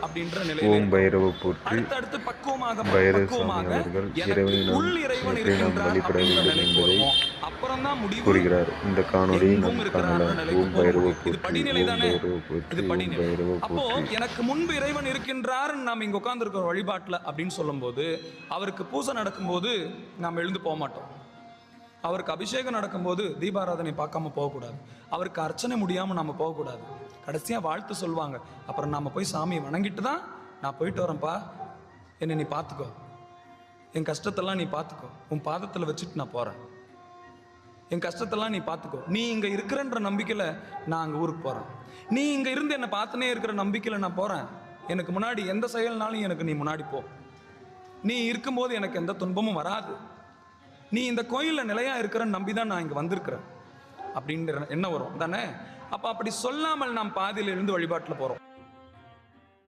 அப்படின்ற நிலையில ஓம் இருக்கிறோம். பைரவ போற்றி. அடுத்தடுத்து பக்குவமாக பைரவசாமி பக்குவமாக அவர்கள் எனக்கு இறைவனை நாம் உள் இறைவன் எப்படி நாம் இருக்கின்றார் வழிபட அப்படின்ற வேண்டும் நிலைக்கு என்பதை வருவோம். அப்புறம் தான் முடிவு கூறுகிறார். இந்த காணொளியை எங்கும் நாம் இருக்கிறான்ற காணலாம். நிலைக்கு ஓம் போக பைரவ முடியும். இது போற்றி. படிநிலை ஓம் தானே, பைரவ இது போற்றி. ஓம் படிநிலை. பைரவ அப்போ போற்றி. எனக்கு முன்பு இறைவன் இருக்கின்றார் நாம் இங்க உட்கார்ந்து இருக்கிற வழிபாட்டுல அப்படின்னு சொல்லும் போது அவருக்கு பூசை நடக்கும்போது நாம் எழுந்து போக மாட்டோம். அவருக்கு அபிஷேகம் நடக்கும்போது தீபாராதனை பார்க்காம போகக்கூடாது. அவருக்கு அர்ச்சனை முடியாமல் நம்ம போகக்கூடாது. கடைசியாக வாழ்த்து சொல்லுவாங்க. அப்புறம் நாம் போய் சாமியை வணங்கிட்டு தான் நான் போயிட்டு வரேன்ப்பா, என்னை நீ பார்த்துக்கோ, என் கஷ்டத்தெல்லாம் நீ பார்த்துக்கோ, உன் பாதத்தில் வச்சுட்டு நான் போகிறேன், என் கஷ்டத்தெல்லாம் நீ பார்த்துக்கோ, நீ இங்கே இருக்கிறன்ற நம்பிக்கையில் நான் அங்கே ஊருக்கு போகிறேன், நீ இங்கே இருந்து என்னை பார்த்துனே இருக்கிற நம்பிக்கையில் நான் போகிறேன், எனக்கு முன்னாடி எந்த செயல்னாலும் எனக்கு நீ முன்னாடி போ, நீ இருக்கும்போது எனக்கு எந்த துன்பமும் வராது, நீ இந்த கோயிலில் நிலையாக இருக்கிறன்னு நம்பி தான் நான் இங்கே வந்திருக்கிறேன் அப்படின்ற என்ன வரும் தானே. அப்போ அப்படி சொல்லாமல் நாம் பாதியிலிருந்து வழிபாட்டில் போகிறோம்.